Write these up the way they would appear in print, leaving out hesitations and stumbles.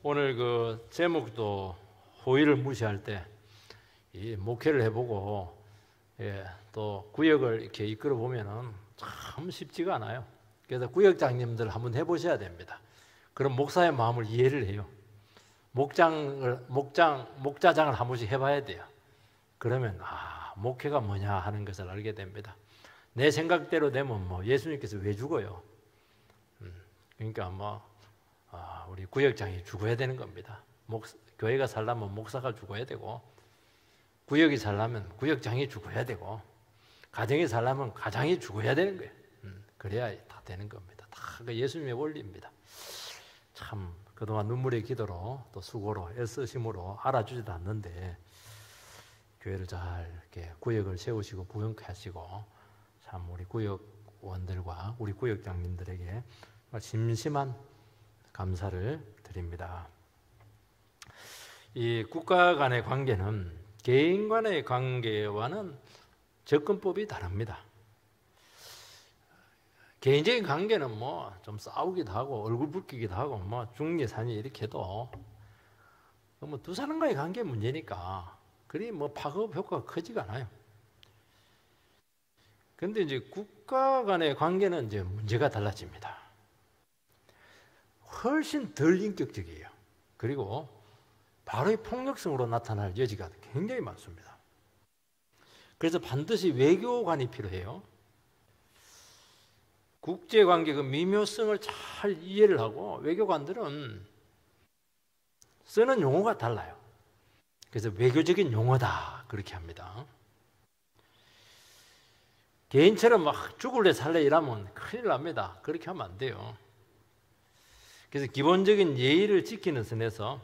오늘 그 제목도 호의를 무시할 때 이 목회를 해보고 또 구역을 이렇게 이끌어 보면은 참 쉽지가 않아요. 그래서 구역장님들 한번 해보셔야 됩니다. 그럼 목사의 마음을 이해를 해요. 목자장을 한 번씩 해봐야 돼요. 그러면 목회가 뭐냐 하는 것을 알게 됩니다. 내 생각대로 되면 뭐 예수님께서 왜 죽어요? 그러니까 우리 구역장이 죽어야 되는 겁니다. 교회가 살려면 목사가 죽어야 되고, 구역이 살려면 구역장이 죽어야 되고, 가정이 살려면 가장이 죽어야 되는 거예요. 그래야 다 되는 겁니다. 다 그 예수님의 원리입니다. 참 그동안 눈물의 기도로 또 수고로 애쓰심으로 알아주지도 않는데 교회를 잘 이렇게 구역을 세우시고 부흥하시고 참 우리 구역원들과 우리 구역장님들에게 심심한 감사를 드립니다. 이 국가 간의 관계는 개인 간의 관계와는 접근법이 다릅니다. 개인적인 관계는 뭐 좀 싸우기도 하고 얼굴 붉히기도 하고 뭐 중리산이 이렇게 해도 뭐 두 사람과의 관계 문제니까 그리 뭐 파급 효과가 크지가 않아요. 그런데 이제 국가 간의 관계는 이제 문제가 달라집니다. 훨씬 덜 인격적이에요. 그리고 바로의 폭력성으로 나타날 여지가 굉장히 많습니다. 그래서 반드시 외교관이 필요해요. 국제관계 그 미묘성을 잘 이해를 하고 외교관들은 쓰는 용어가 달라요. 그래서 외교적인 용어다 그렇게 합니다. 개인처럼 막 죽을래 살래 이러면 큰일 납니다. 그렇게 하면 안 돼요. 그래서 기본적인 예의를 지키는 선에서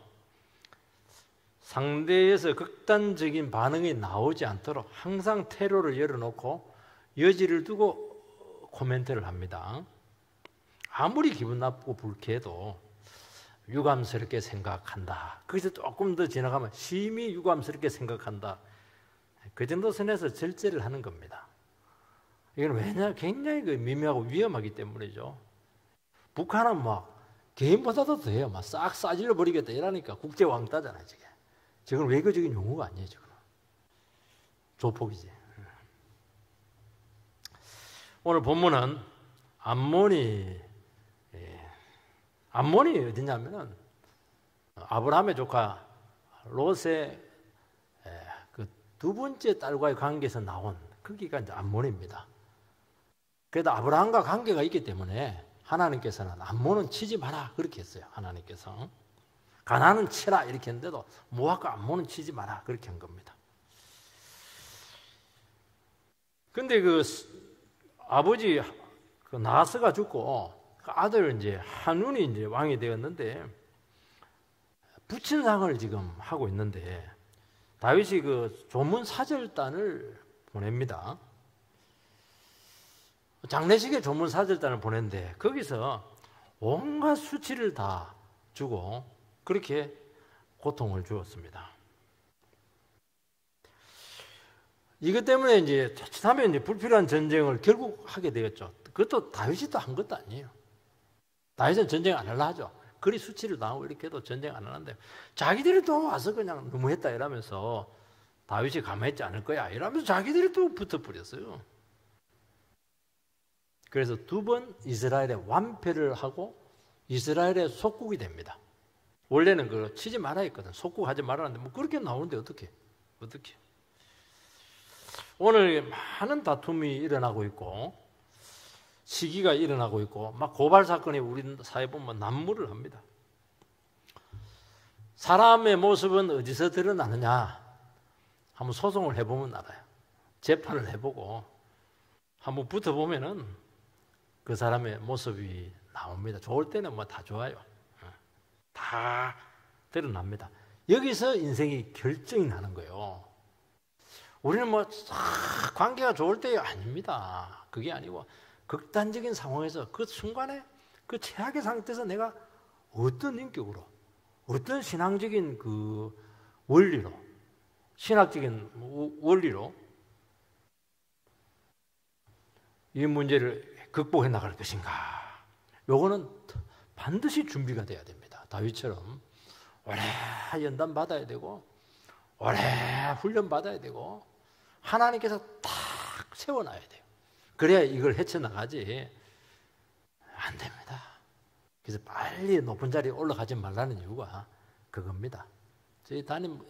상대에서 극단적인 반응이 나오지 않도록 항상 퇴로를 열어놓고 여지를 두고 코멘트를 합니다. 아무리 기분 나쁘고 불쾌해도 유감스럽게 생각한다. 거기서 조금 더 지나가면 심히 유감스럽게 생각한다. 그 정도 선에서 절제를 하는 겁니다. 이건 왜냐? 굉장히 미묘하고 위험하기 때문이죠. 북한은 막 개인보다도 더해요. 막 싹 싸질러 버리겠다 이러니까 국제 왕따잖아요. 저건 외교적인 용어가 아니에요. 저건 조폭이지. 오늘 본문은 암몬이 어디냐면은 아브라함의 조카 롯의 그 두 번째 딸과의 관계에서 나온 거기가 이제 암몬입니다. 그래도 아브라함과 관계가 있기 때문에 하나님께서는 암몬은 치지 마라 그렇게 했어요. 하나님께서 가나안은 치라 이렇게 했는데도 모압과 암몬은 치지 마라 그렇게 한 겁니다. 근데 그 아버지 그 나하스가 죽고 그 아들 이제 한운이 이제 왕이 되었는데 부친상을 지금 하고 있는데 다윗이 그 조문 사절단을 보냅니다. 장례식에 조문 사절단을 보냈는데 거기서 온갖 수치를 다 주고 그렇게 고통을 주었습니다. 이것 때문에 이제 자칫하면 이제 불필요한 전쟁을 결국 하게 되었죠. 그것도 다윗이 또 한 것도 아니에요. 다윗은 전쟁 안 하려 하죠. 그리 수치를 당하고 이렇게 해도 전쟁 안 하는데 자기들이 또 와서 그냥 너무했다 이러면서 다윗이 가만히 있지 않을 거야 이러면서 자기들이 또 붙어버렸어요. 그래서 두 번 이스라엘의 완패를 하고 이스라엘의 속국이 됩니다. 원래는 그 치지 말아 했거든. 속국하지 말았는데 뭐 그렇게 나오는데 어떻게? 오늘 많은 다툼이 일어나고 있고 시기가 일어나고 있고 막 고발 사건이 우리 사회에 보면 난무를 합니다. 사람의 모습은 어디서 드러나느냐? 한번 소송을 해보면 알아요. 재판을 해보고 한번 붙어보면은 그 사람의 모습이 나옵니다. 좋을 때는 뭐 다 좋아요. 다 드러납니다. 여기서 인생이 결정이 나는 거예요. 우리는 뭐 관계가 좋을 때 아닙니다. 그게 아니고 극단적인 상황에서 그 순간에 그 최악의 상태에서 내가 어떤 인격으로 어떤 신앙적인 그 원리로 신학적인 원리로 이 문제를 극복해 나갈 것인가. 요거는 반드시 준비가 돼야 됩니다. 다윗처럼 오래 연단 받아야 되고 오래 훈련 받아야 되고 하나님께서 딱 세워놔야 돼요. 그래야 이걸 헤쳐나가지 안 됩니다. 그래서 빨리 높은 자리에 올라가지 말라는 이유가 그겁니다. 저희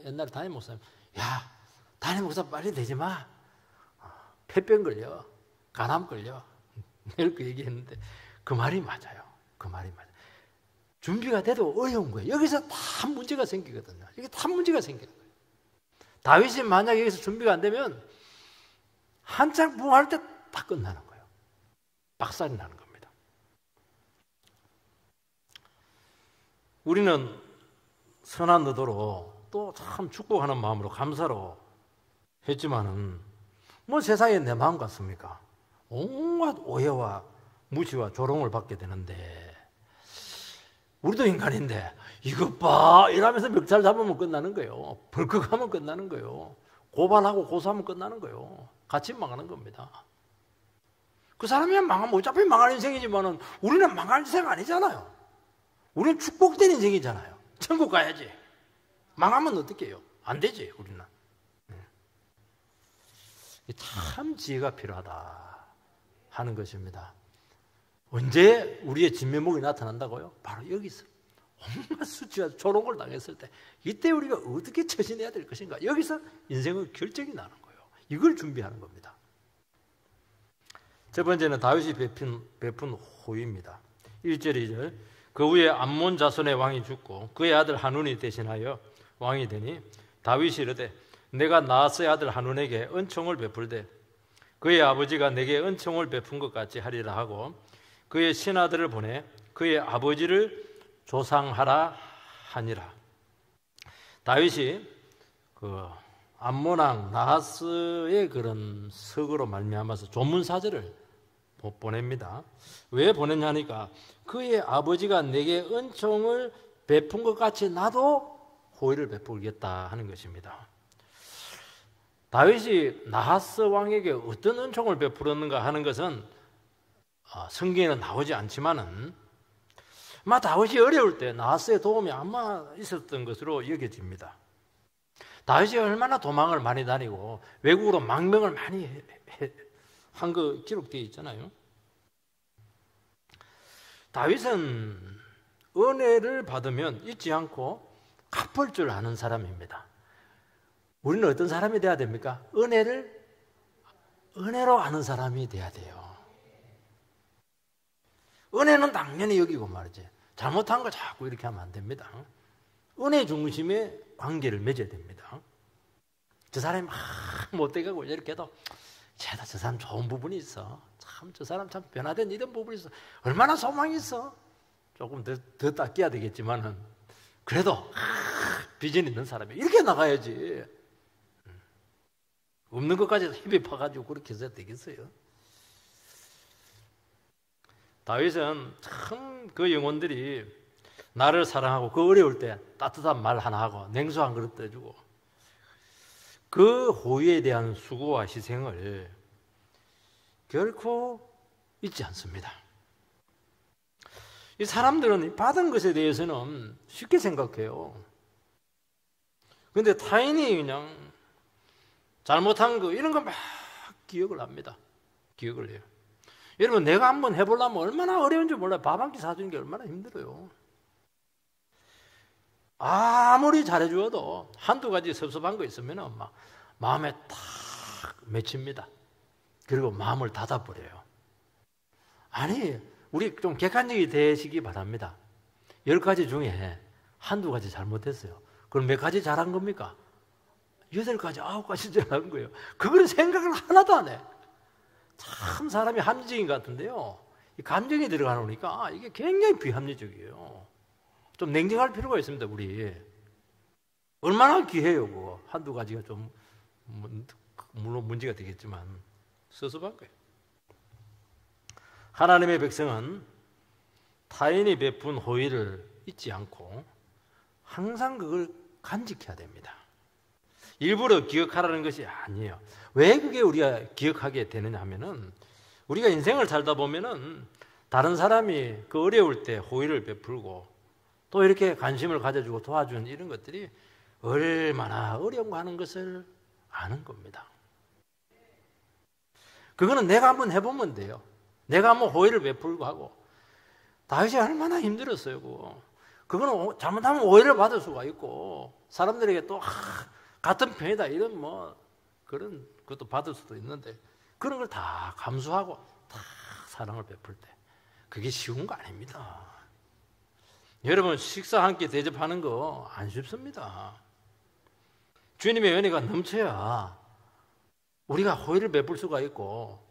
옛날 담임 목사님, 야, 담임 목사 빨리 되지 마. 폐병 걸려, 간암 걸려. 늘 그 얘기했는데 그 말이 맞아요. 그 말이 맞아요. 준비가 돼도 어려운 거예요. 여기서 다 문제가 생기거든요. 이게 다 문제가 생기는 거예요. 다윗이 만약 여기서 준비가 안 되면 한창 부흥할 때 다 끝나는 거예요. 박살이 나는 겁니다. 우리는 선한 의도로 또 참 축복하는 마음으로 감사로 했지만은 뭐 세상에 내 마음 같습니까? 온갖 오해와 무시와 조롱을 받게 되는데 우리도 인간인데 이것 봐 이러면서 멱살 잡으면 끝나는 거예요. 벌컥하면 끝나는 거예요. 고발하고 고소하면 끝나는 거예요. 같이 망하는 겁니다. 그 사람이 망하면 어차피 망할 인생이지만은 우리는 망할 인생 아니잖아요. 우리는 축복된 인생이잖아요. 천국 가야지. 망하면 어떻게 해요? 안 되지 우리는. 참 지혜가 필요하다 하는 것입니다. 언제 우리의 진면목이 나타난다고요? 바로 여기서 온갖 수치와 조롱을 당했을 때 이때 우리가 어떻게 처신해야 될 것인가? 여기서 인생의 결정이 나는 거예요. 이걸 준비하는 겁니다. 첫 번째는 다윗이 베푼 호의입니다. 1절 2절 그 후에 암몬 자손의 왕이 죽고 그의 아들 한운이 대신하여 왕이 되니 다윗이 이르되 내가 나하스의 아들 한운에게 은총을 베풀되 그의 아버지가 내게 은총을 베푼 것 같이 하리라 하고 그의 신하들을 보내 그의 아버지를 조상하라 하니라. 다윗이 그 암몬 왕 나하스의 그런 석으로 말미암아서 조문사절을 보냅니다. 왜 보냈냐 하니까 그의 아버지가 내게 은총을 베푼 것 같이 나도 호의를 베풀겠다 하는 것입니다. 다윗이 나하스 왕에게 어떤 은총을 베풀었는가 하는 것은 성경에는 나오지 않지만은 아마 다윗이 어려울 때 나하스의 도움이 아마 있었던 것으로 여겨집니다. 다윗이 얼마나 도망을 많이 다니고 외국으로 망명을 많이 한 거 기록되어 있잖아요. 다윗은 은혜를 받으면 잊지 않고 갚을 줄 아는 사람입니다. 우리는 어떤 사람이 돼야 됩니까? 은혜로 아는 사람이 돼야 돼요. 은혜는 당연히 여기고 말이지. 잘못한 거 자꾸 이렇게 하면 안 됩니다. 은혜 중심의 관계를 맺어야 됩니다. 저 사람이 막 못돼가고 이렇게 해도 쟤다 저 사람 좋은 부분이 있어. 참 저 사람 참 변화된 이런 부분이 있어. 얼마나 소망이 있어. 조금 더 닦여야 되겠지만은 그래도 비전 있는 사람이 이렇게 나가야지. 없는 것까지 힘이 파가지고 그렇게 해서 되겠어요. 다윗은 참 그 영혼들이 나를 사랑하고 그 어려울 때 따뜻한 말 하나 하고 냉수 한 그릇 떠주고 그 호의에 대한 수고와 희생을 결코 잊지 않습니다. 이 사람들은 받은 것에 대해서는 쉽게 생각해요. 그런데 타인이 그냥 잘못한 거 이런 거 막 기억을 합니다. 기억을 해요. 여러분 내가 한번 해보려면 얼마나 어려운지 몰라요. 밥 한 끼 사주는 게 얼마나 힘들어요. 아무리 잘해주어도 한두 가지 섭섭한 거 있으면 막 마음에 탁 맺힙니다. 그리고 마음을 닫아버려요. 아니 우리 좀 객관적이 되시기 바랍니다. 10가지 중에 한두 가지 잘못했어요. 그럼 몇 가지 잘한 겁니까? 8가지, 9가지 잘한 거예요. 그걸 생각을 하나도 안 해. 참 사람이 합리적인 것 같은데요. 이 감정이 들어가니까 이게 굉장히 비합리적이에요. 좀 냉정할 필요가 있습니다. 우리 얼마나 귀해요. 그거. 한두 가지가 좀 물론 문제가 되겠지만 섭섭한 거예요. 하나님의 백성은 타인이 베푼 호의를 잊지 않고 항상 그걸 간직해야 됩니다. 일부러 기억하라는 것이 아니에요. 왜 그게 우리가 기억하게 되느냐 하면은 우리가 인생을 살다 보면은 다른 사람이 그 어려울 때 호의를 베풀고 또 이렇게 관심을 가져주고 도와주는 이런 것들이 얼마나 어려운가 하는 것을 아는 겁니다. 그거는 내가 한번 해보면 돼요. 내가 한번 호의를 베풀고 하고. 다윗이 얼마나 힘들었어요. 그거는 잘못하면 오해를 받을 수가 있고 사람들에게 또 같은 편이다 이런 그런 것도 받을 수도 있는데 그런 걸 다 감수하고 다 사랑을 베풀 때 그게 쉬운 거 아닙니다. 여러분 식사 한 끼 대접하는 거 안 쉽습니다. 주님의 은혜가 넘쳐야 우리가 호의를 베풀 수가 있고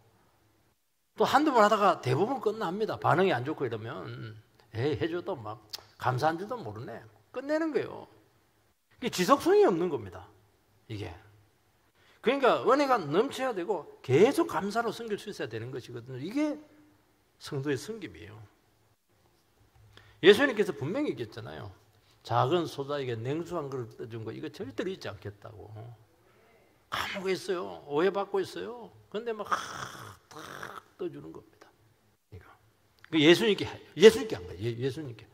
또 한두 번 하다가 대부분 끝납니다. 반응이 안 좋고 이러면 해줘도 막 감사한 줄도 모르네. 끝내는 거예요. 이게 지속성이 없는 겁니다. 이게. 그러니까 은혜가 넘쳐야 되고 계속 감사로 섬길 수 있어야 되는 것이거든요. 이게 성도의 섬김이에요. 예수님께서 분명히 얘기했잖아요. 작은 소자에게 냉수 한 그릇 떠준 거 이거 절대로 잊지 않겠다고. 까먹고 있어요. 오해받고 있어요. 그런데 막 딱 떠주는 겁니다. 이거. 예수님께 한 거예요. 예수님께.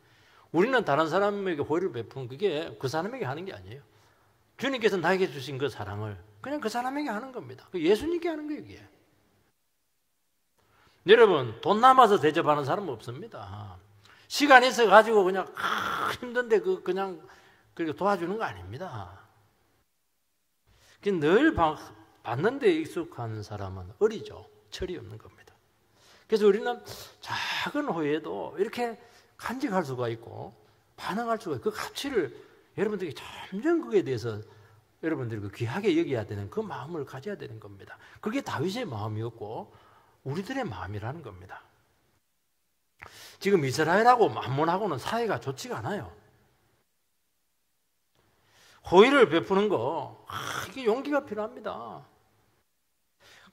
우리는 다른 사람에게 호의를 베푸는 그게 그 사람에게 하는 게 아니에요. 주님께서 나에게 주신 그 사랑을 그냥 그 사람에게 하는 겁니다. 예수님께 하는 거예요, 이게. 여러분, 돈 남아서 대접하는 사람은 없습니다. 시간 있어가지고 그냥 힘든데 그냥 그렇게 도와주는 거 아닙니다. 늘 받는 데 익숙한 사람은 어리죠. 철이 없는 겁니다. 그래서 우리는 작은 호의에도 이렇게 간직할 수가 있고 반응할 수가 있고 그 가치를 여러분들이 점점 그에 대해서 여러분들이 귀하게 여겨야 되는 그 마음을 가져야 되는 겁니다. 그게 다윗의 마음이었고 우리들의 마음이라는 겁니다. 지금 이스라엘하고 암몬하고는 사이가 좋지가 않아요. 호의를 베푸는 거 이게 용기가 필요합니다.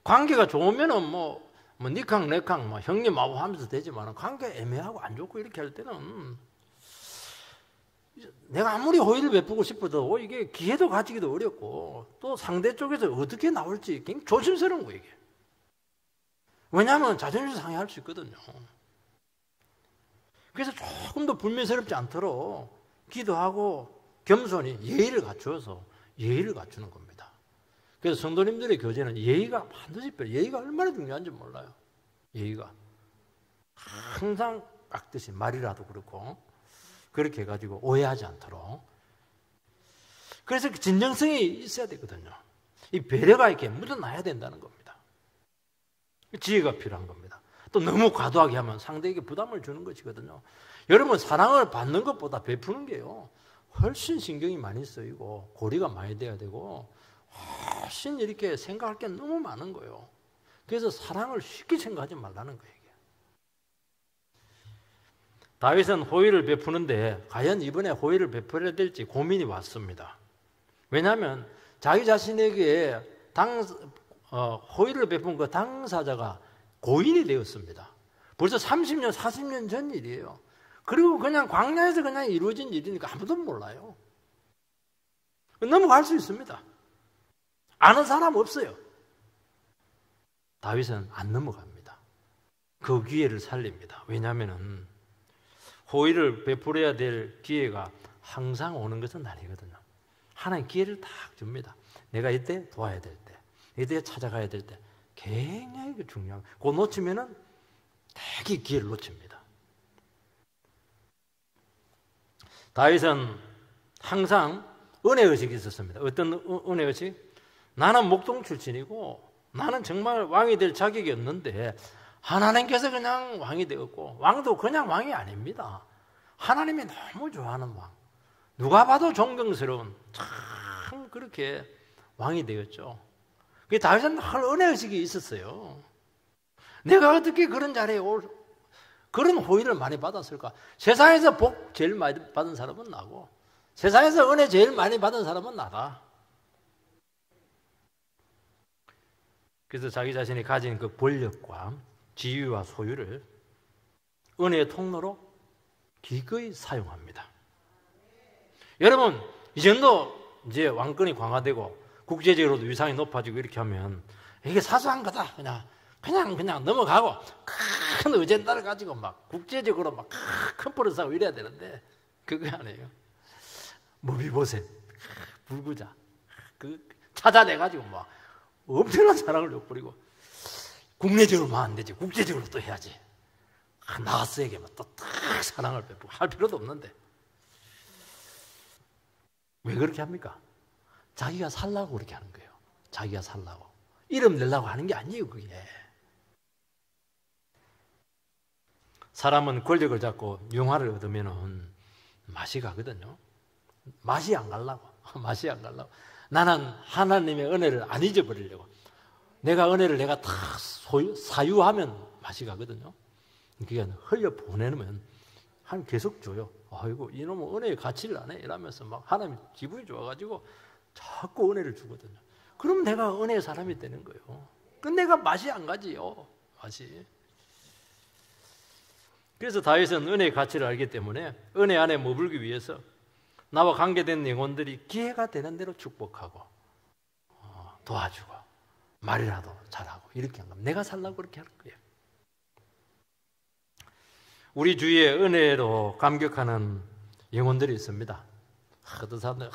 관계가 좋으면은 니캉 내캉 형님하고 하면서 되지만 관계 애매하고 안 좋고 이렇게 할 때는 내가 아무리 호의를 베푸고 싶어도 이게 기회도 가지기도 어렵고 또 상대 쪽에서 어떻게 나올지 굉장히 조심스러운 거예요. 이게. 왜냐하면 자존심 상해할 수 있거든요. 그래서 조금 더 불미스럽지 않도록 기도하고 겸손히 예의를 갖추어서 예의를 갖추는 겁니다. 그래서 성도님들의 교제는 예의가 반드시 필요해요. 예의가 얼마나 중요한지 몰라요. 예의가. 항상 깎듯이 말이라도 그렇고 그렇게 해가지고 오해하지 않도록. 그래서 진정성이 있어야 되거든요. 이 배려가 이렇게 묻어나야 된다는 겁니다. 지혜가 필요한 겁니다. 또 너무 과도하게 하면 상대에게 부담을 주는 것이거든요. 여러분 사랑을 받는 것보다 베푸는 게요. 훨씬 신경이 많이 쓰이고 고리가 많이 돼야 되고 훨씬 이렇게 생각할 게 너무 많은 거예요. 그래서 사랑을 쉽게 생각하지 말라는 거예요. 다윗은 호의를 베푸는데 과연 이번에 호의를 베풀어야 될지 고민이 왔습니다. 왜냐하면 자기 자신에게 호의를 베푼 그 당사자가 고인이 되었습니다. 벌써 30년, 40년 전 일이에요. 그리고 그냥 광야에서 그냥 이루어진 일이니까 아무도 몰라요. 넘어갈 수 있습니다. 아는 사람 없어요. 다윗은 안 넘어갑니다. 그 기회를 살립니다. 왜냐하면 호의를 베풀어야 될 기회가 항상 오는 것은 아니거든요. 하나님 기회를 딱 줍니다. 내가 이때 도와야 될 때, 이때 찾아가야 될 때 굉장히 중요한. 그거 놓치면은 되게 기회를 놓칩니다. 다윗은 항상 은혜의식이 있었습니다. 어떤 은혜의식? 나는 목동 출신이고 나는 정말 왕이 될 자격이 없는데 하나님께서 그냥 왕이 되었고 왕도 그냥 왕이 아닙니다. 하나님이 너무 좋아하는 왕. 누가 봐도 존경스러운 참 그렇게 왕이 되었죠. 그 다윗은 늘 은혜의식이 있었어요. 내가 어떻게 그런 자리에 그런 호의를 많이 받았을까? 세상에서 복 제일 많이 받은 사람은 나고 세상에서 은혜 제일 많이 받은 사람은 나다. 그래서 자기 자신이 가진 그 권력과 지위와 소유를 은혜의 통로로 기꺼이 사용합니다. 여러분, 이 정도 이제 왕권이 강화되고 국제적으로도 위상이 높아지고 이렇게 하면 이게 사소한 거다. 그냥 넘어가고 큰 어젠다를 가지고 막 국제적으로 막 큰 벌을 쌓고 이래야 되는데 그게 아니에요. 무비보셋, 불구자, 찾아내가지고 막 엄청난 사랑을 엿부리고, 국내적으로만 안 되지, 국제적으로 또 해야지. 나하스에게만 또 딱 사랑을 베푸고 할 필요도 없는데. 왜 그렇게 합니까? 자기가 살라고 그렇게 하는 거예요. 자기가 살라고. 이름 내려고 하는 게 아니에요, 그게. 사람은 권력을 잡고 영화를 얻으면 맛이 가거든요. 맛이 안 가려고. 맛이 안 가려고. 나는 하나님의 은혜를 안 잊어버리려고. 내가 은혜를 내가 다 사유하면 맛이 가거든요. 그게 흘려 보내면 하나님 계속 줘요. 아이고 이놈은 은혜의 가치를 안 해. 이러면서 막 하나님 기분이 좋아가지고 자꾸 은혜를 주거든요. 그럼 내가 은혜의 사람이 되는 거예요. 근데 내가 맛이 안 가지요. 맛이. 그래서 다윗은 은혜의 가치를 알기 때문에 은혜 안에 머물기 위해서 나와 관계된 영혼들이 기회가 되는 대로 축복하고 도와주고 말이라도 잘하고 이렇게 한 겁니다. 내가 살라고 그렇게 하는 거예요. 우리 주위에 은혜로 감격하는 영혼들이 있습니다. 어떤 사람들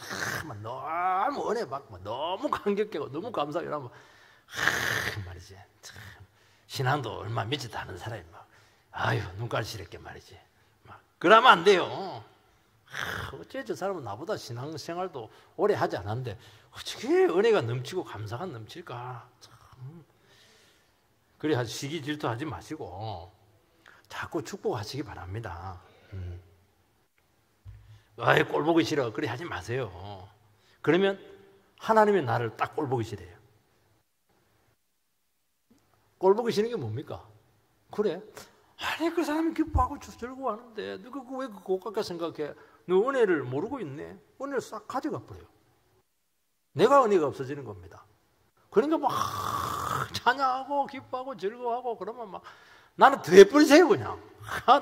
너무 은혜 받고 너무 감격하고 너무 감사하고 이러면 말이지 참, 신앙도 얼마 믿지도 않은 사람이 막 아유 눈깔시럽게 말이지 막 그러면 안 돼요. 어째 저 사람은 나보다 신앙생활도 오래 하지 않았는데 어떻게 은혜가 넘치고 감사가 넘칠까. 참. 그래 아주 시기 질투하지 마시고 자꾸 축복하시기 바랍니다. 아이 꼴 보기 싫어 그래 하지 마세요. 그러면 하나님이 나를 딱 꼴 보기 싫어요. 꼴 보기 싫은 게 뭡니까? 그래? 아니 그 사람이 기뻐하고 즐거워하는데 너가 왜 그 고깝게 생각해? 너 은혜를 모르고 있네. 은혜를 싹 가져가 버려요. 내가 은혜가 없어지는 겁니다. 그러니까 막 찬양하고 기뻐하고 즐거워하고 그러면 막 나는 더 해버리세요 그냥.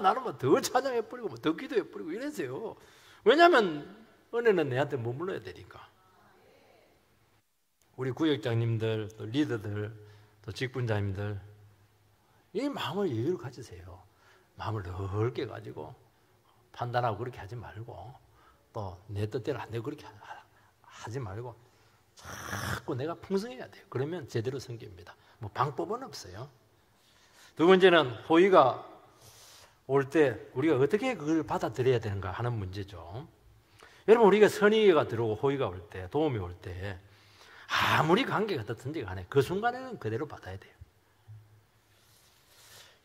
나는 뭐 더 찬양해버리고 뭐 더 기도해버리고 이러세요. 왜냐하면 은혜는 내한테 머물러야 되니까. 우리 구역장님들, 또 리더들, 또 직분자님들 이 마음을 여유를 가지세요. 마음을 넓게 가지고 판단하고 그렇게 하지 말고 또 내 뜻대로 안 되고 그렇게 하지 말고 자꾸 내가 풍성해야 돼요. 그러면 제대로 섬깁니다. 뭐 방법은 없어요. 두 번째는 호의가 올 때 우리가 어떻게 그걸 받아들여야 되는가 하는 문제죠. 여러분 우리가 선의가 들어오고 호의가 올 때, 도움이 올 때 아무리 관계가 어떻든지 간에 그 순간에는 그대로 받아야 돼요.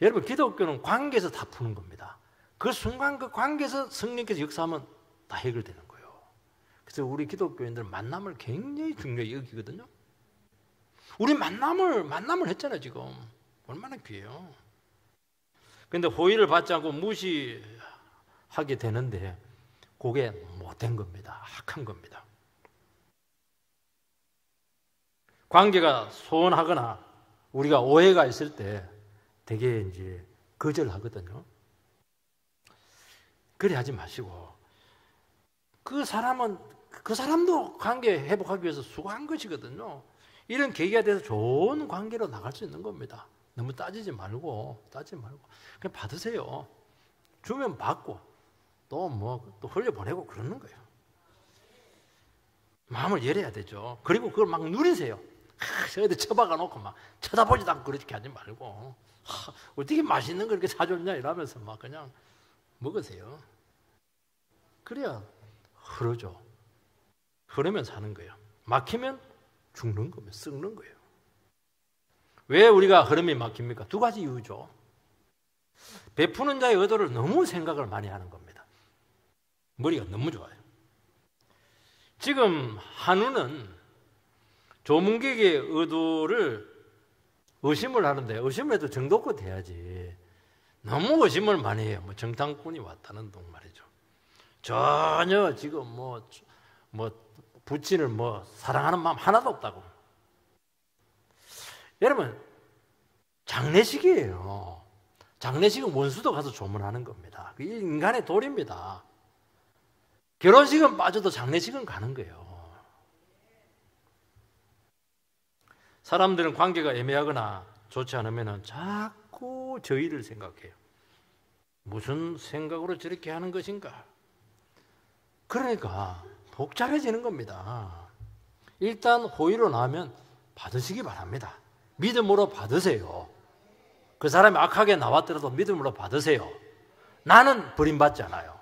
여러분 기독교는 관계에서 다 푸는 겁니다. 그 순간 그 관계에서 성령께서 역사하면 다 해결되는 거예요. 그래서 우리 기독교인들은 만남을 굉장히 중요히 여기거든요. 우리 만남을 했잖아요 지금. 얼마나 귀해요. 그런데 호의를 받지 않고 무시하게 되는데 그게 못된 겁니다. 악한 겁니다. 관계가 소원하거나 우리가 오해가 있을 때 되게 이제 거절하거든요. 그래 하지 마시고 그 사람도 관계 회복하기 위해서 수고한 것이거든요. 이런 계기가 돼서 좋은 관계로 나갈 수 있는 겁니다. 너무 따지지 말고 그냥 받으세요. 주면 받고 또 흘려보내고 그러는 거예요. 마음을 열어야 되죠. 그리고 그걸 막 누리세요. 어디 처박아 놓고 막 쳐다보지도 않고 그렇게 하지 말고 어떻게 맛있는 걸 이렇게 사줬냐 이러면서 막 그냥 먹으세요. 그래야 흐르죠. 흐르면 사는 거예요. 막히면 죽는 거예요. 썩는 거예요. 왜 우리가 흐름이 막힙니까? 두 가지 이유죠. 베푸는 자의 의도를 너무 생각을 많이 하는 겁니다. 머리가 너무 좋아요. 지금 한우는 조문객의 의도를 의심을 하는데 의심해도 정도껏 해야지. 너무 의심을 많이 해요. 뭐 정탐꾼이 왔다는 둥 말이죠. 전혀 지금 뭐 부친을 사랑하는 마음 하나도 없다고. 여러분 장례식이에요. 장례식은 원수도 가서 조문하는 겁니다. 이게 인간의 도리입니다. 결혼식은 빠져도 장례식은 가는 거예요. 사람들은 관계가 애매하거나 좋지 않으면 자꾸 저희를 생각해요. 무슨 생각으로 저렇게 하는 것인가? 그러니까 복잡해지는 겁니다. 일단 호의로 나오면 받으시기 바랍니다. 믿음으로 받으세요. 그 사람이 악하게 나왔더라도 믿음으로 받으세요. 나는 버림받지 않아요.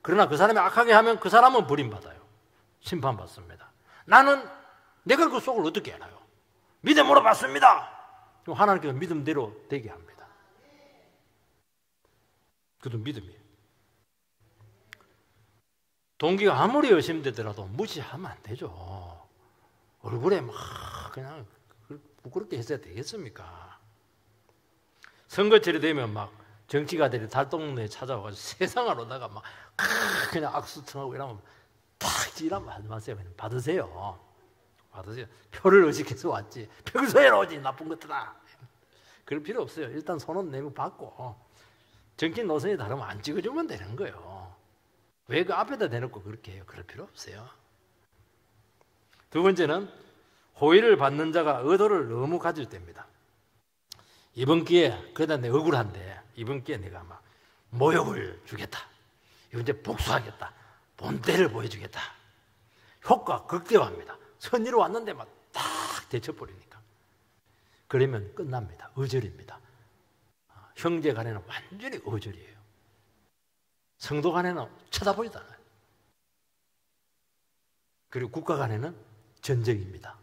그러나 그 사람이 악하게 하면 그 사람은 버림받아요. 심판받습니다. 나는 내가 그 속을 어떻게 알아요? 믿음으로 받습니다. 그럼 하나님께서 믿음대로 되게 합니다. 그것도 믿음이에요. 동기가 아무리 의심되더라도 무시하면 안 되죠. 얼굴에 막 그냥 부끄럽게 했어야 되겠습니까? 선거철이 되면 막 정치가들이 달동네에 찾아와가지고 세상을 오다가 막 그냥 악수청하고 이러면 탁 이러면 하지 마세요. 그냥 받으세요. 받으세요. 표를 의식해서 왔지. 평소에 오지 나쁜 것들아. 그럴 필요 없어요. 일단 손은 내고 받고 정치 노선이 다르면 안 찍어주면 되는 거예요. 왜 그 앞에다 대놓고 그렇게 해요? 그럴 필요 없어요. 두 번째는 호의를 받는 자가 의도를 너무 가질 때입니다. 이번 기회에 그러다 내가 억울한데 이번 기회에 내가 막 모욕을 주겠다. 이번 이제 복수하겠다. 본때를 보여주겠다. 효과 극대화합니다. 선의로 왔는데 막 딱 데쳐버리니까. 그러면 끝납니다. 어절입니다. 형제 간에는 완전히 어절이에요. 성도 간에는 쳐다보지도 않아요. 그리고 국가 간에는 전쟁입니다.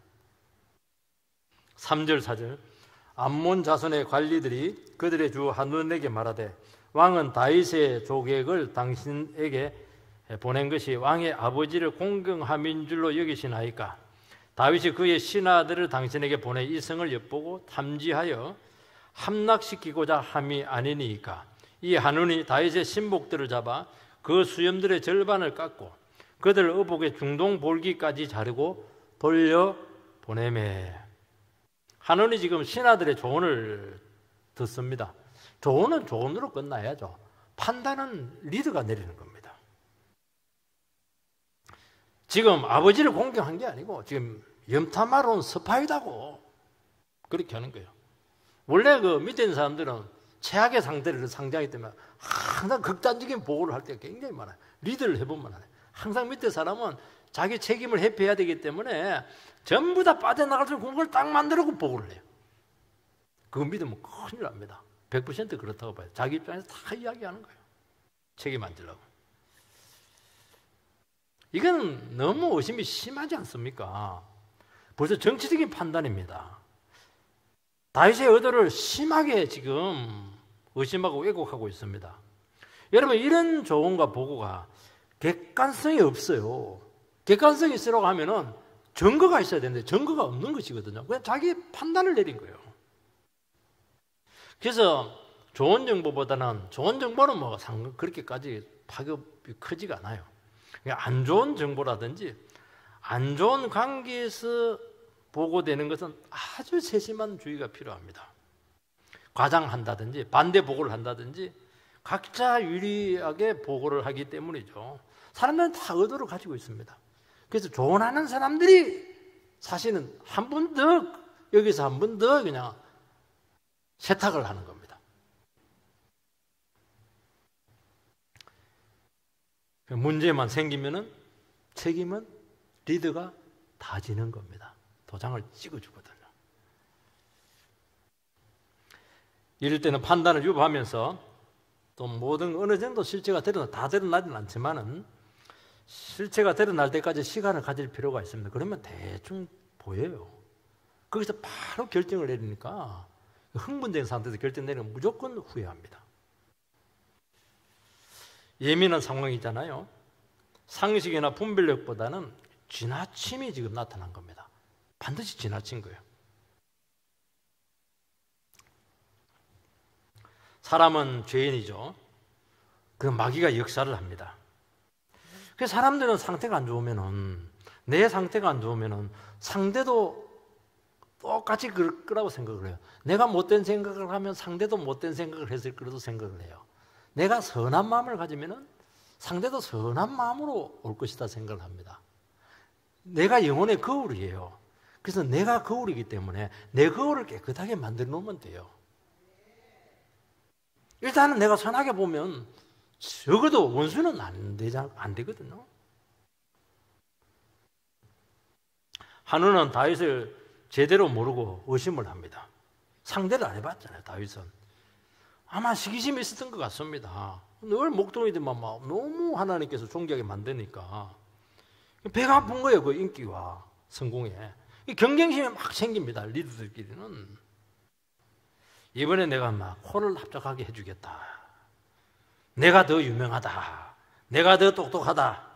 3절 4절 암몬 자손의 관리들이 그들의 주 하누넬에게 말하되 왕은 다윗의 조객을 당신에게 보낸 것이 왕의 아버지를 공경함인 줄로 여기시나이까? 다윗이 그의 신하들을 당신에게 보내 이 성을 엿보고 탐지하여 함락시키고자 함이 아니니까? 이 하눈이 다윗의 신복들을 잡아 그 수염들의 절반을 깎고 그들 의복의 중동 볼기까지 자르고 돌려 보내매. 하눈이 지금 신하들의 조언을 듣습니다. 조언은 조언으로 끝나야죠. 판단은 리더가 내리는 겁니다. 지금 아버지를 공격한 게 아니고 지금 염탐하러 온 스파이다고 그렇게 하는 거예요. 원래 그 밑에 있는 사람들은 최악의 상태를 상징하기 때문에 항상 극단적인 보고를 할 때가 굉장히 많아요. 리더를 해보면 알아요. 항상 밑에 사람은 자기 책임을 회피해야 되기 때문에 전부 다 빠져나갈 수 있는 공간을 딱 만들고 보고를 해요. 그거 믿으면 큰일 납니다. 100% 그렇다고 봐요. 자기 입장에서 다 이야기하는 거예요. 책임 안 지려고. 이건 너무 의심이 심하지 않습니까? 벌써 정치적인 판단입니다. 다윗의 의도를 심하게 지금 의심하고 왜곡하고 있습니다. 여러분 이런 조언과 보고가 객관성이 없어요. 객관성이 있으라고 하면은 증거가 있어야 되는데 증거가 없는 것이거든요. 그냥 자기 판단을 내린 거예요. 그래서 좋은 정보보다는 좋은 정보는 뭐 그렇게까지 파급이 크지가 않아요. 안 좋은 정보라든지 안 좋은 관계에서 보고되는 것은 아주 세심한 주의가 필요합니다. 과장한다든지 반대 보고를 한다든지 각자 유리하게 보고를 하기 때문이죠. 사람들은 다 의도를 가지고 있습니다. 그래서 조언하는 사람들이 사실은 한 번 더 여기서 한 번 더 그냥 세탁을 하는 겁니다. 문제만 생기면은 책임은 리더가 다 지는 겁니다. 도장을 찍어주거든요. 이럴 때는 판단을 유보하면서 또 모든 어느 정도 실체가 다 드러나지는 않지만은 실체가 드러날 때까지 시간을 가질 필요가 있습니다. 그러면 대충 보여요. 거기서 바로 결정을 내리니까 흥분된 상태에서 결정 내리면 무조건 후회합니다. 예민한 상황이잖아요. 상식이나 분별력보다는 지나침이 지금 나타난 겁니다. 반드시 지나친 거예요. 사람은 죄인이죠. 그 마귀가 역사를 합니다. 그래서 사람들은 상태가 안 좋으면은 내 상태가 안 좋으면은 상대도 똑같이 그럴 거라고 생각을 해요. 내가 못된 생각을 하면 상대도 못된 생각을 했을 거라도 생각을 해요. 내가 선한 마음을 가지면은 상대도 선한 마음으로 올 것이다 생각을 합니다. 내가 영혼의 거울이에요. 그래서 내가 거울이기 때문에 내 거울을 깨끗하게 만들어 놓으면 돼요. 일단은 내가 선하게 보면 적어도 원수는 안 되거든요. 한우는 다윗을 제대로 모르고 의심을 합니다. 상대를 안 해봤잖아요, 다윗은. 아마 시기심이 있었던 것 같습니다. 늘 목동이들만 막 너무 하나님께서 존귀하게 만드니까 배가 아픈 거예요, 그 인기와 성공에. 경쟁심이 막 생깁니다, 리더들끼리는. 이번에 내가 막 코를 합작하게 해주겠다. 내가 더 유명하다. 내가 더 똑똑하다.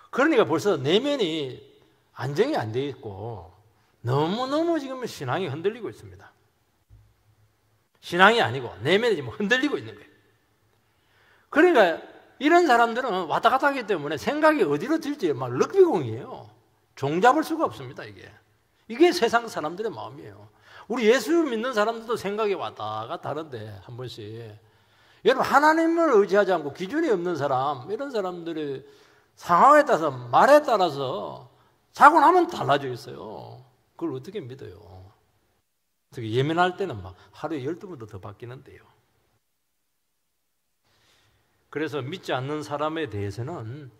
그러니까 벌써 내면이 안정이 안 돼 있고 너무너무 지금 신앙이 흔들리고 있습니다. 신앙이 아니고 내면이 지금 흔들리고 있는 거예요. 그러니까 이런 사람들은 왔다 갔다 하기 때문에 생각이 어디로 튈지 막 럭비공이에요. 종잡을 수가 없습니다, 이게 세상 사람들의 마음이에요. 우리 예수 믿는 사람들도 생각이 왔다 갔다 하는데 한 번씩. 여러분, 하나님을 의지하지 않고 기준이 없는 사람, 이런 사람들의 상황에 따라서 말에 따라서 자고 나면 달라져 있어요. 그걸 어떻게 믿어요? 특히 예민할 때는 막 하루에 12번도 더 바뀌는데요. 그래서 믿지 않는 사람에 대해서는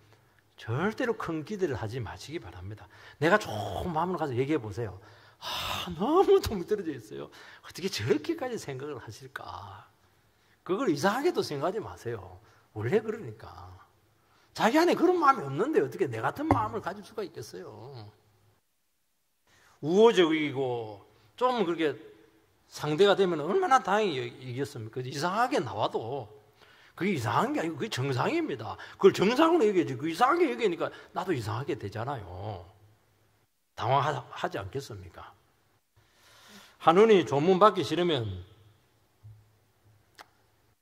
절대로 큰 기대를 하지 마시기 바랍니다. 내가 조금 마음을 가서 얘기해 보세요. 너무 동떨어져 있어요. 어떻게 저렇게까지 생각을 하실까? 그걸 이상하게도 생각하지 마세요. 원래 그러니까. 자기 안에 그런 마음이 없는데 어떻게 내 같은 마음을 가질 수가 있겠어요? 우호적이고 좀 그렇게 상대가 되면 얼마나 다행히 이겼습니까? 이상하게 나와도 그게 이상한 게 아니고 그게 정상입니다. 그걸 정상으로 얘기하지. 그 이상하게 얘기하니까 나도 이상하게 되잖아요. 당황하지 않겠습니까? 한운이 조문 받기 싫으면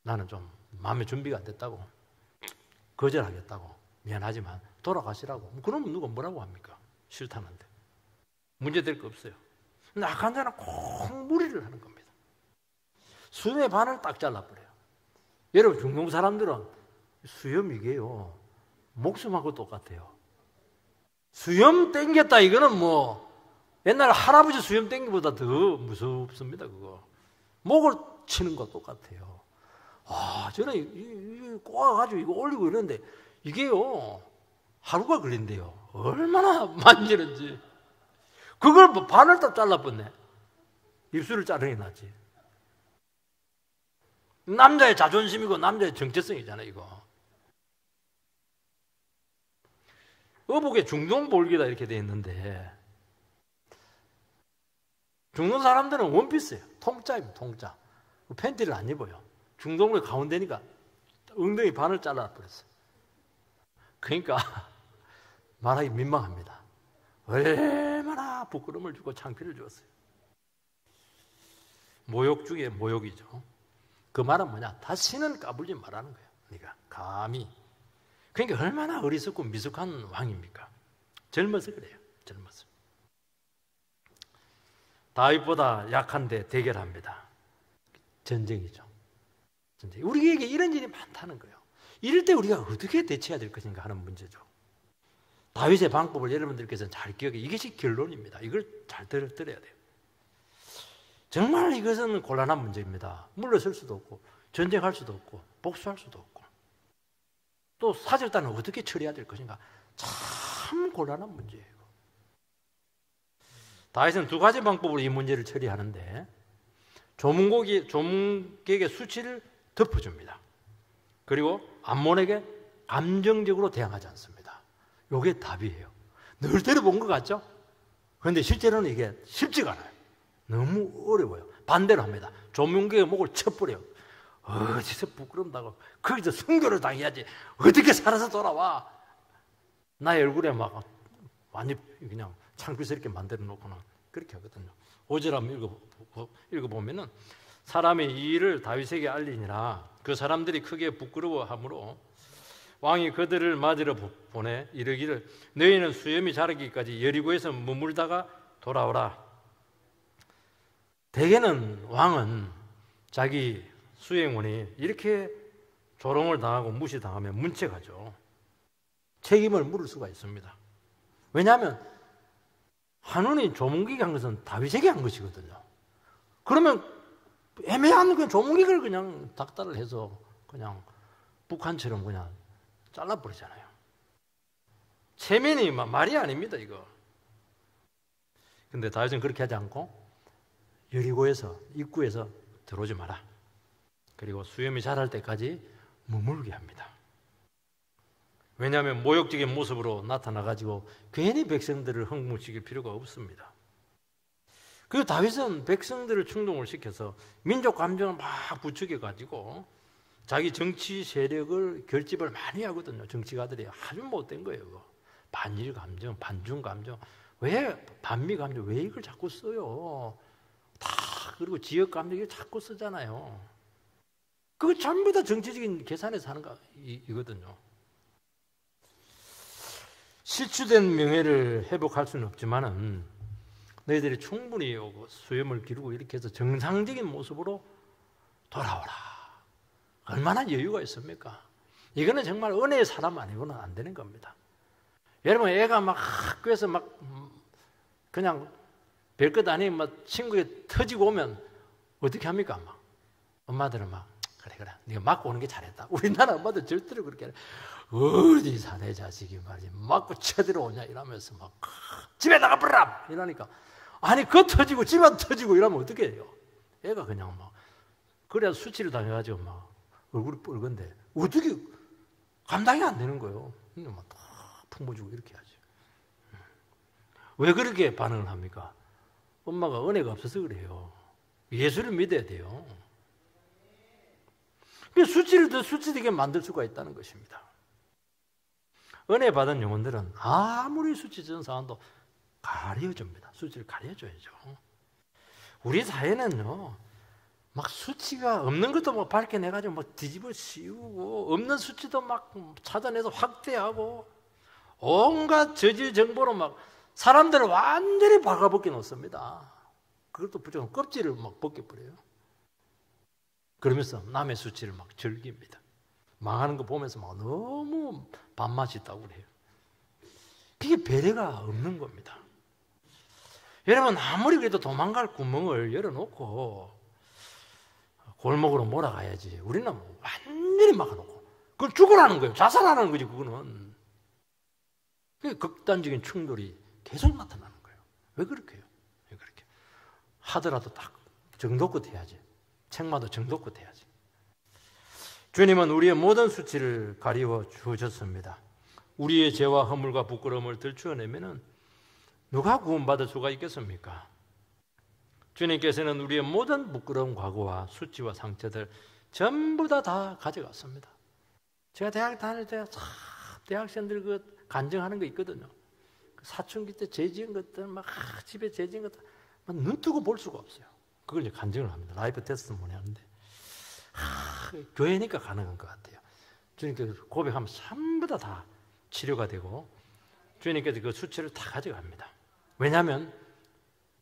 나는 좀 마음의 준비가 안 됐다고, 거절하겠다고, 미안하지만 돌아가시라고. 그러면 누가 뭐라고 합니까? 싫다는데. 문제될 거 없어요. 근데 악한 자는 꼭 무리를 하는 겁니다. 수염의 반을 딱 잘라버려요. 여러분, 중동 사람들은 수염 이게요, 목숨하고 똑같아요. 수염 땡겼다, 이거는 뭐 옛날 할아버지 수염 땡기보다 더 무섭습니다. 그거 목을 치는 거 똑같아요. 저는 꼬아가지고 이거 올리고 이러는데 이게요 하루가 걸린대요. 얼마나 만지는지. 그걸 반을 딱 잘라버렸네. 입술을 자르는 게 낫지. 남자의 자존심이고 남자의 정체성이잖아요, 이거. 어복에 중동 볼기다 이렇게 돼 있는데, 중동 사람들은 원피스예요. 통짜입니다, 통짜. 팬티를 안 입어요. 중동의 가운데니까 엉덩이 반을 잘라버렸어요. 그러니까 말하기 민망합니다. 얼마나 부끄러움을 주고 창피를 주었어요. 모욕 중에 모욕이죠. 그 말은 뭐냐? 다시는 까불지 말라는 거예요. 그러니까 감히. 그러니까 얼마나 어리석고 미숙한 왕입니까? 젊어서 그래요. 젊어서. 다윗보다 약한데 대결합니다. 전쟁이죠. 전쟁. 우리에게 이런 일이 많다는 거예요. 이럴 때 우리가 어떻게 대처해야 될 것인가 하는 문제죠. 다윗의 방법을 여러분들께서는 잘 기억해. 이것이 결론입니다. 이걸 잘 들어야 돼요. 정말 이것은 곤란한 문제입니다. 물러설 수도 없고 전쟁할 수도 없고 복수할 수도 없고 또 사절단을 어떻게 처리해야 될 것인가, 참 곤란한 문제예요. 다윗은 두 가지 방법으로 이 문제를 처리하는데, 조문객의 수치를 덮어줍니다. 그리고 암몬에게 감정적으로 대항하지 않습니다. 이게 답이에요. 늘 들어본 것 같죠? 그런데 실제로는 이게 쉽지가 않아요. 너무 어려워요. 반대로 합니다. 조문객의 목을 쳐버려요. 어디서 부끄럽다고, 거기서 순교를 당해야지 어떻게 살아서 돌아와. 나의 얼굴에 막 완전 그냥 창피스럽게 만들어 놓고는 그렇게 하거든요. 5절 한번 읽어보면은, 사람이 이 일을 다윗에게 알리니라 그 사람들이 크게 부끄러워하므로 왕이 그들을 맞으러 보내 이르기를, 너희는 수염이 자라기까지 여리고에서 머물다가 돌아오라. 대개는 왕은 자기 수행원이 이렇게 조롱을 당하고 무시당하면 문책하죠. 책임을 물을 수가 있습니다. 왜냐하면 한운이 조문객이 한 것은 다윗에게 한 것이거든요. 그러면 애매한 그 조문객을 그냥 닥달을 해서 그냥 북한처럼 그냥 잘라버리잖아요. 체면이 말이 아닙니다, 이거. 근데 다윗은 그렇게 하지 않고 여리고에서 입구에서 들어오지 마라. 그리고 수염이 자랄 때까지 머물게 합니다. 왜냐하면 모욕적인 모습으로 나타나가지고 괜히 백성들을 흥분시킬 필요가 없습니다. 그리고 다윗은 백성들을 충동을 시켜서 민족 감정을 막 부추겨가지고 자기 정치 세력을 결집을 많이 하거든요. 정치가들이 아주 못된 거예요. 그거. 반일 감정, 반중 감정, 왜 반미 감정, 왜 이걸 자꾸 써요? 다 그리고 지역 감정 이거 자꾸 쓰잖아요. 그거 전부 다 정치적인 계산에서 하는 이거든요. 실추된 명예를 회복할 수는 없지만은 너희들이 충분히 수염을 기르고 이렇게 해서 정상적인 모습으로 돌아오라. 얼마나 여유가 있습니까? 이거는 정말 은혜의 사람 아니고는 안 되는 겁니다. 여러분, 애가 막 학교에서 막 그냥 별것 아닌 막 친구에 터지고 오면 어떻게 합니까? 막 엄마들은 막 그래 네가 맞고 오는 게 잘했다. 우리나라 엄마들 절대로 그렇게 안 해. 어디 사내 자식이 말이지 맞고 쳐들어오냐 이러면서 막 집에 나가버라 이러니까 아니 그 터지고 집안 터지고 이러면 어떻게 해요? 애가 그냥 막 그래야 수치를 당해가지고 막 얼굴이 뻘건데 어떻게 감당이 안 되는 거예요. 막 다 품어주고 이렇게 하죠. 왜 그렇게 반응을 합니까? 엄마가 은혜가 없어서 그래요. 예수를 믿어야 돼요. 수치를 더 수치되게 만들 수가 있다는 것입니다. 은혜 받은 영혼들은 아무리 수치적인 상황도 가려줍니다. 수치를 가려줘야죠. 우리 사회는요, 막 수치가 없는 것도 막 밝혀내가지고 막 뒤집어 씌우고, 없는 수치도 막 찾아내서 확대하고, 온갖 저질 정보로 막 사람들을 완전히 발가벗겨 놓습니다. 그것도 부족한 껍질을 막 벗겨버려요. 그러면서 남의 수치를 막 즐깁니다. 망하는 거 보면서 막 너무 밥맛이 있다고 그래요. 그게 배려가 없는 겁니다. 여러분, 아무리 그래도 도망갈 구멍을 열어놓고 골목으로 몰아가야지. 우리는 완전히 막아놓고 그건 죽으라는 거예요. 자살하는 거지. 그거는. 그게 극단적인 충돌이 계속 나타나는 거예요. 왜 그렇게 해요? 왜 그렇게 하더라도 딱 정도껏 해야지. 책마도 정도껏 해야지. 주님은 우리의 모든 수치를 가리워 주셨습니다. 우리의 죄와 허물과 부끄러움을 들추어내면은 누가 구원받을 수가 있겠습니까? 주님께서는 우리의 모든 부끄러운 과거와 수치와 상처들 전부 다 가져갔습니다. 제가 대학 다닐 때 대학생들 그 간증하는 거 있거든요. 사춘기 때 죄 지은 것들 막 집에 죄 지은 것들 막 눈 뜨고 볼 수가 없어요. 그걸 이제 간증을 합니다. 라이프 테스트모니 하는데 교회니까 가능한 것 같아요. 주님께서 고백하면 전부 다 치료가 되고 주님께서 그 수치를 다 가져갑니다. 왜냐하면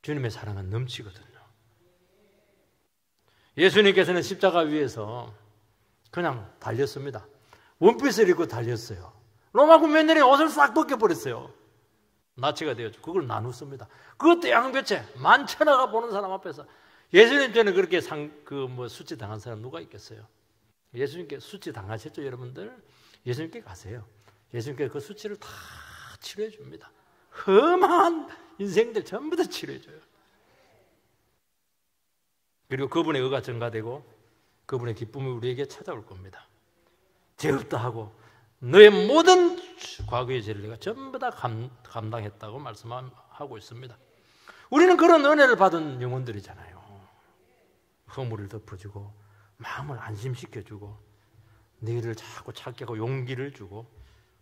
주님의 사랑은 넘치거든요. 예수님께서는 십자가 위에서 그냥 달렸습니다. 원피스를 입고 달렸어요. 로마 군민들이 옷을 싹 벗겨버렸어요. 나치가 되었죠. 그걸 나눴습니다. 그것도 양배체 만천하가 보는 사람 앞에서 예수님 때는 그렇게 수치 당한 사람 누가 있겠어요? 예수님께 수치 당하셨죠, 여러분들? 예수님께 가세요. 예수님께 그 수치를 다 치료해 줍니다. 험한 인생들 전부 다 치료해 줘요. 그리고 그분의 의가 증가되고 그분의 기쁨이 우리에게 찾아올 겁니다. 죄 없다 하고 너의 모든 과거의 죄를 내가 전부 다 감당했다고 말씀하고 있습니다. 우리는 그런 은혜를 받은 영혼들이잖아요. 허물을 덮어주고 마음을 안심시켜주고 너희를 자꾸 찾게 하고 용기를 주고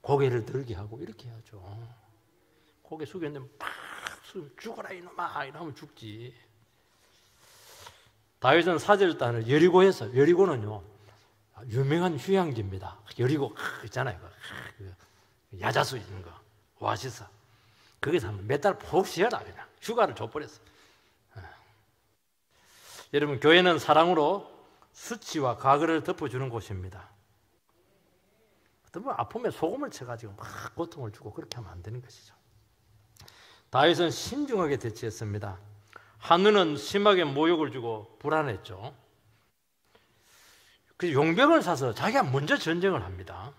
고개를 들게 하고 이렇게 해야죠. 고개 숙였는데 막 죽어라 이놈아 이러면 죽지. 다윗은 사절단을 여리고에서, 여리고는요 유명한 휴양지입니다. 여리고 있잖아요. 야자수 있는 거 오아시스. 거기서 몇 달 푹 쉬어라 그냥 휴가를 줘버렸어. 여러분, 교회는 사랑으로 수치와 과거를 덮어주는 곳입니다. 어떤 분 아픔에 소금을 쳐가지고 막 고통을 주고 그렇게 하면 안 되는 것이죠. 다윗은 신중하게 대처했습니다. 한누는 심하게 모욕을 주고 불안했죠. 그래서 용병을 사서 자기가 먼저 전쟁을 합니다.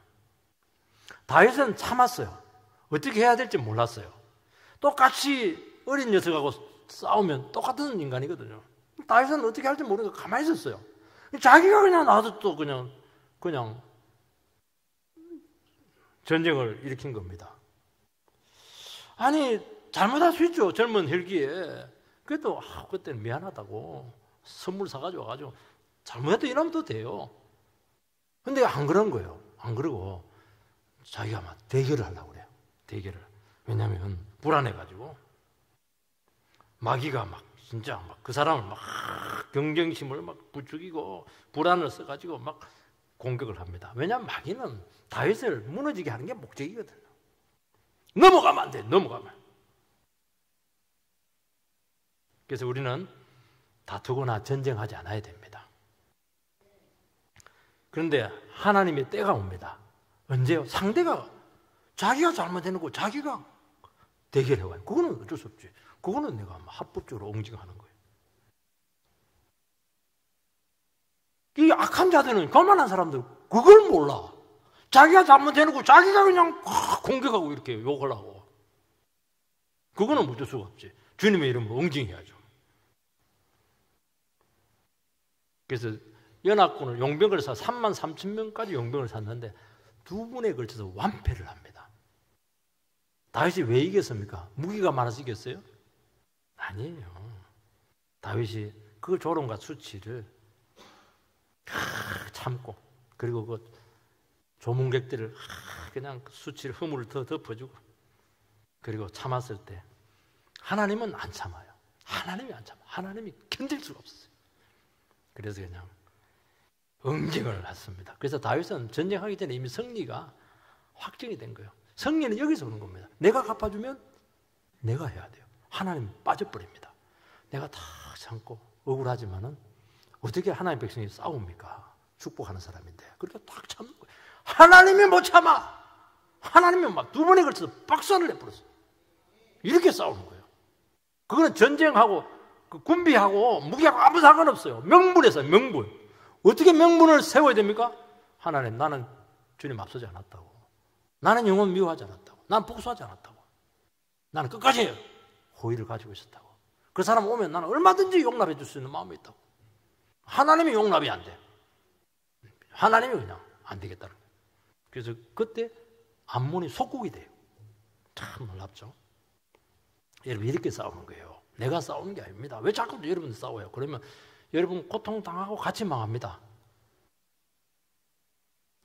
다윗은 참았어요. 어떻게 해야 될지 몰랐어요. 똑같이 어린 녀석하고 싸우면 똑같은 인간이거든요. 다윗은 어떻게 할지 모르니까 가만히 있었어요. 자기가 그냥 나와서 또 그냥 전쟁을 일으킨 겁니다. 아니, 잘못할 수 있죠. 젊은 혈기에. 그래도 그때는 미안하다고 선물 사가지고 와가지고 잘못해도 이러면 또 돼요. 근데 안 그런 거예요. 안 그러고 자기가 막 대결을 하려고 그래요. 대결을. 왜냐하면 불안해가지고 마귀가 막 진짜 막 그 사람을 막 경쟁심을 막 부추기고 불안을 써가지고 막 공격을 합니다. 왜냐하면 마귀는 다윗을 무너지게 하는 게 목적이거든요. 넘어가면 안 돼. 넘어가면. 그래서 우리는 다투거나 전쟁하지 않아야 됩니다. 그런데 하나님의 때가 옵니다. 언제요? 상대가 자기가 잘못해놓고 자기가 대결해와요. 그거는 어쩔 수 없지. 그거는 내가 합법적으로 응징하는 거예요. 이 악한 자들은, 교만한 사람들 그걸 몰라. 자기가 잘못해놓고 자기가 그냥 공격하고 이렇게 욕을 하고. 그거는 어쩔 수가 없지. 주님의 이름으로 응징해야죠. 그래서 연합군을 용병을 33,000명까지 용병을 샀는데 두 분에 걸쳐서 완패를 합니다. 다윗이 왜 이겼습니까? 무기가 많아서 이겼어요? 아니에요. 다윗이 그 조롱과 수치를 참고, 그리고 그 조문객들을 그냥 수치를 허물을 더 덮어주고, 그리고 참았을 때 하나님은 안 참아요. 하나님이 안 참아. 하나님이 견딜 수가 없었어요. 그래서 그냥 응징을 했습니다. 그래서 다윗은 전쟁하기 전에 이미 승리가 확정이 된 거예요. 승리는 여기서 오는 겁니다. 내가 갚아주면 내가 해야 돼요. 하나님 빠져버립니다. 내가 다 참고 억울하지만은 어떻게 하나님 백성이 싸웁니까? 축복하는 사람인데. 그러니까 딱 참는 거예요. 하나님이 못 참아. 하나님이 막 두 번에 걸쳐서 박살을 내버렸어요. 이렇게 싸우는 거예요. 그거는 전쟁하고 군비하고 무기하고 아무 상관없어요. 명분에서 명분. 어떻게 명분을 세워야 됩니까? 하나님, 나는 주님 앞서지 않았다고. 나는 영혼 미워하지 않았다고. 나는 복수하지 않았다고. 나는 끝까지 호의를 가지고 있었다고. 그 사람 오면 나는 얼마든지 용납해 줄 수 있는 마음이 있다고. 하나님이 용납이 안 돼. 하나님이 그냥 안 되겠다는 거예요. 그래서 그때 암몬이 속국이 돼요. 참 놀랍죠. 여러분, 이렇게 싸우는 거예요. 내가 싸우는 게 아닙니다. 왜 자꾸 여러분 싸워요? 그러면 여러분 고통당하고 같이 망합니다.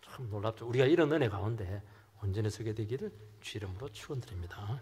참 놀랍죠. 우리가 이런 은혜 가운데 온전히 서게 되기를 주 이름으로 축원드립니다.